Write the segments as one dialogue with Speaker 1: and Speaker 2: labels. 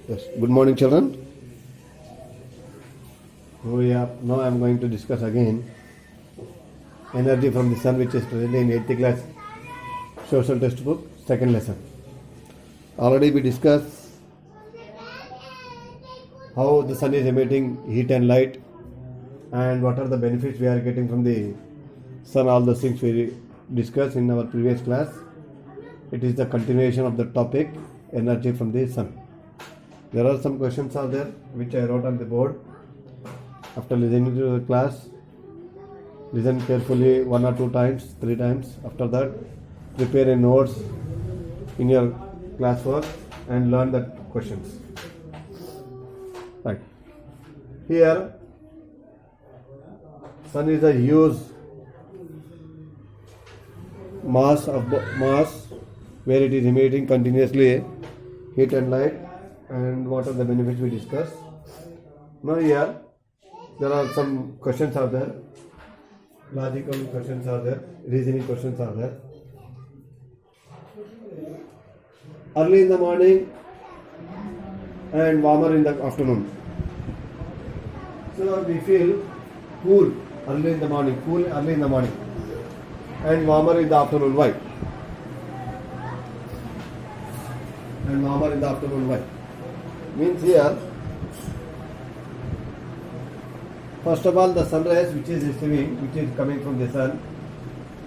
Speaker 1: Yes. Good morning, children. Now I am going to discuss again energy from the sun, which is present in 8th class social textbook, second lesson. Already we discussed how the sun is emitting heat and light, and what are the benefits we are getting from the sun. All those things we discussed in our previous class. It is the continuation of the topic energy from the sun. There are some questions are there which I wrote on the board. After listening to the class, listen carefully 1 or 2 times, 3 times. After that, prepare a notes in your classwork and learn the questions. Right. Here, sun is a huge mass where it is emitting continuously heat and light, and what are the benefits we discuss. Now here there are some questions are there, logical questions are there, reasoning questions are there. Early in the morning and warmer in the afternoon. So we feel cool early in the morning, and warmer in the afternoon. Why? And warmer in the afternoon. Why? Means here, first of all, the sunrise which is coming from the sun,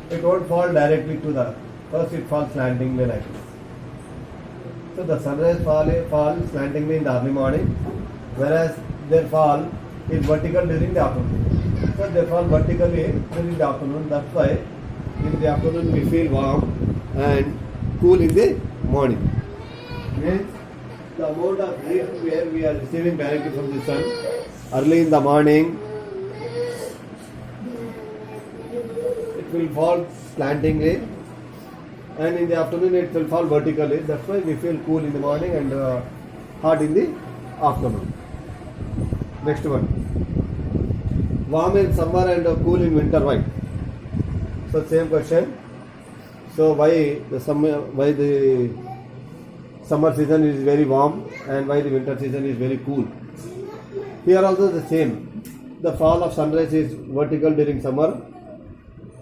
Speaker 1: it won't fall directly to the earth. First it falls slantingly like this. So the sunrise falls slantingly in the early morning, whereas their fall is vertical during the afternoon. So they fall vertically during the afternoon. That's why in the afternoon we feel warm and cool in the morning. Means the amount of heat where we are receiving directly from the sun early in the morning, it will fall slantingly, and in the afternoon it will fall vertically. That's why we feel cool in the morning and hot in the afternoon. Next one, warm in summer and cool in winter. Why? So same question. So why the summer season is very warm and why the winter season is very cool? Here also the same. The fall of sunrise is vertical during summer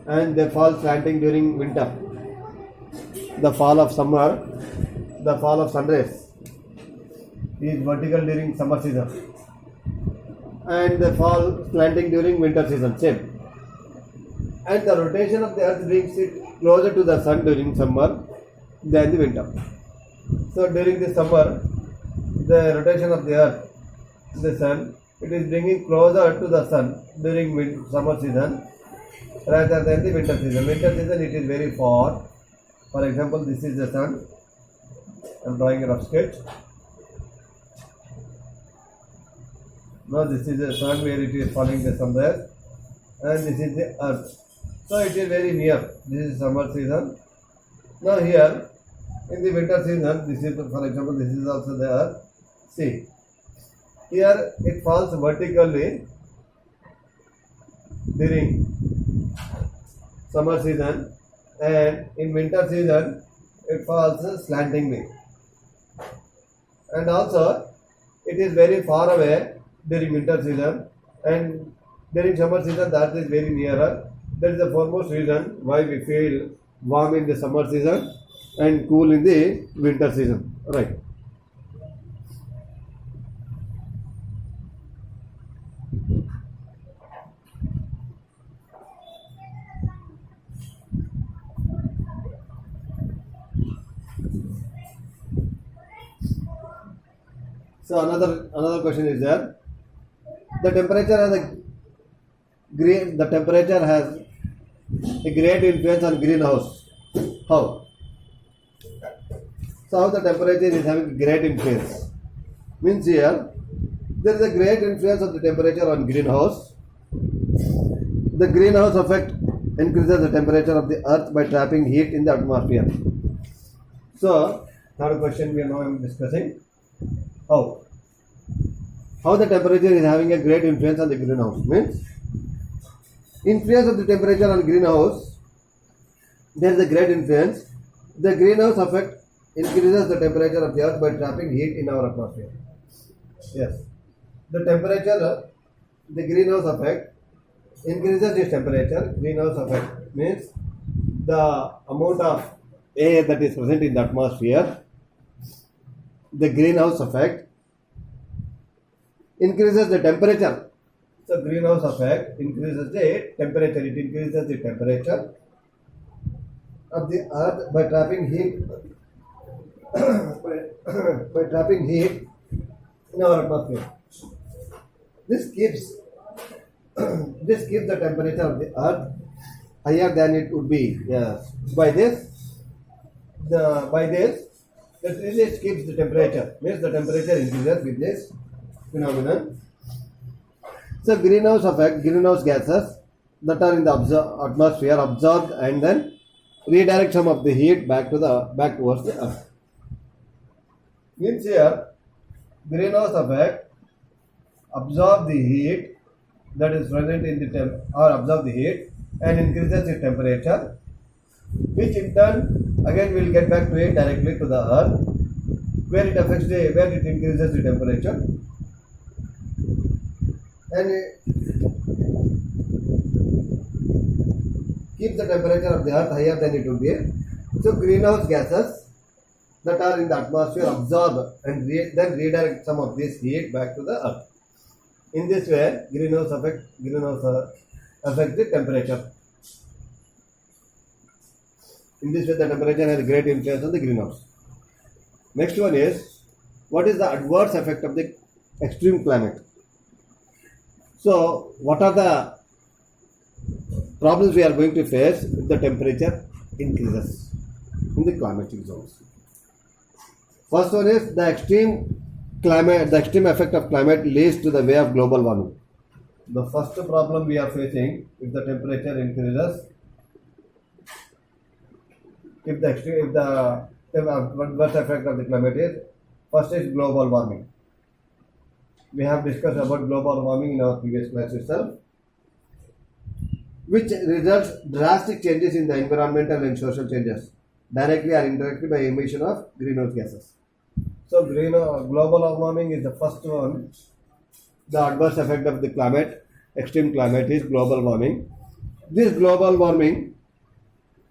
Speaker 1: and they fall slanting during winter. The fall of sunrise is vertical during summer season and they fall slanting during winter season. Same. And the rotation of the earth brings it closer to the sun during summer than the winter. So during the summer, the rotation of the earth, the sun, it is bringing closer to the sun during summer season rather than the winter season. Winter season it is very far. For example, this is the sun. I am drawing a rough sketch. Now this is the sun where it is falling the somewhere, and this is the earth. So it is very near. This is summer season. Now here in the winter season, this is, for example, this is also the earth. See, here it falls vertically during summer season, and in winter season it falls slantingly. And also it is very far away during winter season, and during summer season the earth is very nearer. That is the foremost reason why we feel warm in the summer season and cool in the winter season. Right. So another question is there. The temperature has a great influence on greenhouse. How? So how the temperature is having great influence? Means here there is a great influence of the temperature on greenhouse. The greenhouse effect increases the temperature of the earth by trapping heat in the atmosphere. So third question we are now discussing. How the temperature is having a great influence on the greenhouse? Means influence of the temperature on greenhouse, there is a great influence. The greenhouse effect increases the temperature of the earth by trapping heat in our atmosphere. Yes. The temperature, the greenhouse effect increases this temperature. Greenhouse effect means the amount of air that is present in the atmosphere. The greenhouse effect increases the temperature. So greenhouse effect increases the temperature. It increases the temperature of the earth by trapping heat by trapping heat in our atmosphere. This keeps this keeps the temperature of the earth higher than it would be. Yes. By this the release keeps the temperature. Means the temperature increases with this phenomenon. So greenhouse effect, greenhouse gases that are in the atmosphere absorbed and then redirect some of the heat back towards the earth. Means here greenhouse effect absorb the heat that is present in the or absorb the heat and increases the temperature, which in turn again will get back to it directly to the earth, where it increases the temperature and keep the temperature of the earth higher than it would be. So greenhouse gases that are in the atmosphere absorb and then redirect some of this heat back to the earth. In this way, greenhouse affects the temperature. In this way, the temperature has great influence on the greenhouse. Next one is, what is the adverse effect of the extreme climate? So, what are the problems we are going to face if the temperature increases in the climatic zones? First one is the extreme effect of climate leads to the way of global warming. The first problem we are facing if the temperature increases, if the adverse effect of the climate is, first is global warming. We have discussed about global warming in our previous class itself, which results drastic changes in the environmental and social changes, directly or indirectly by emission of greenhouse gases. So global warming is the first one. The adverse effect of the climate, extreme climate, is global warming. This global warming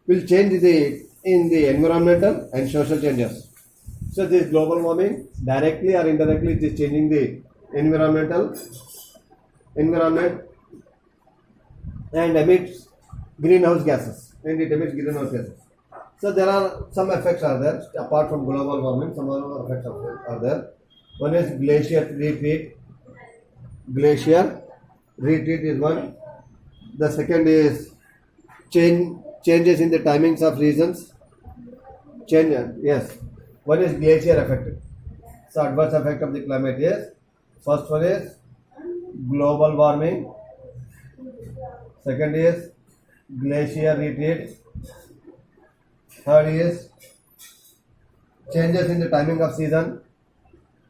Speaker 1: will change in the environmental and social changes. So this global warming directly or indirectly it is changing the environment and emits greenhouse gases. So there are some effects are there apart from global warming. Some other effects are there. One is glacier retreat. Glacier retreat is one. The second is changes in the timings of seasons. Yes. One is glacier effect. So adverse effect of the climate is, first one is global warming. Second is glacier retreat. Third is changes in the timing of season.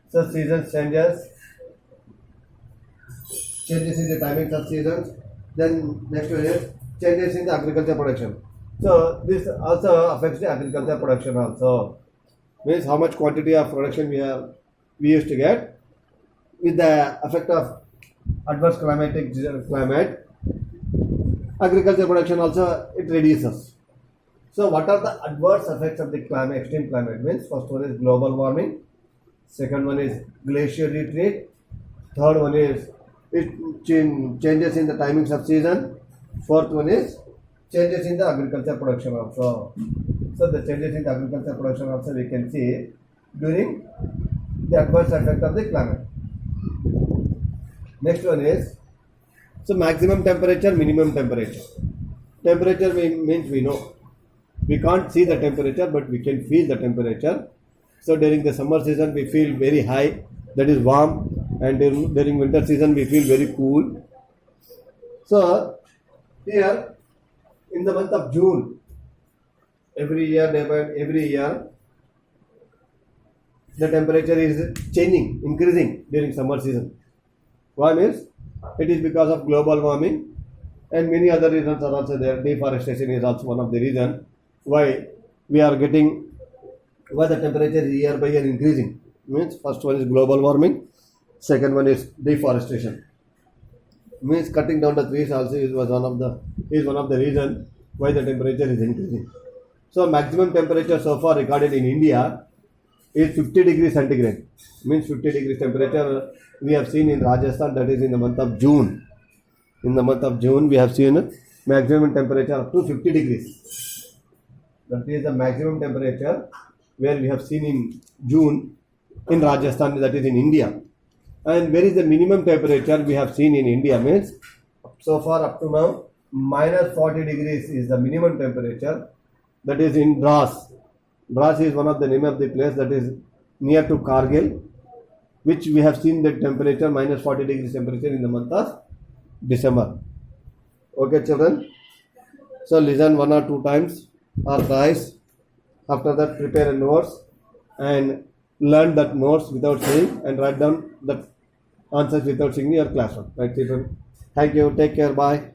Speaker 1: So seasons changes in the timings of seasons. Then next one is changes in the agriculture production. So this also affects the agriculture production also. Means how much quantity of production we used to get. With the effect of adverse climate, agriculture production also it reduces. So what are the adverse effects of the extreme climate? Means first one is global warming, second one is glacier retreat, third one is changes in the timings of season, fourth one is changes in the agriculture production also. So the changes in the agriculture production also we can see during the adverse effect of the climate. Next one is, so maximum temperature, minimum temperature. Temperature means we know. We can't see the temperature, but we can feel the temperature. So during the summer season, we feel very high, that is warm, and during winter season, we feel very cool. So here, in the month of June, every year, the temperature is changing, increasing during summer season. One is, it is because of global warming, and many other reasons are also there. Deforestation is also one of the reasons why the temperature is year by year increasing. Means first one is global warming, Second one is deforestation. Means cutting down the trees also is one of the reason why the temperature is increasing. So maximum temperature so far recorded in India is 50 degrees centigrade. Means 50 degrees temperature we have seen in Rajasthan, that is in the month of June. In the month of June we have seen maximum temperature up to 50 degrees. That is the maximum temperature where we have seen in June in Rajasthan, that is in India. And where is the minimum temperature we have seen in India? Means so far up to now minus 40 degrees is the minimum temperature, that is in Dras. Dras is one of the name of the place that is near to Kargil, which we have seen the temperature minus 40 degrees temperature in the month of December. Okay children, so listen one or two times or thrice. After that prepare a notes and learn that notes without saying and write down the answers without seeing in your classroom. Right children? Thank you, take care, bye.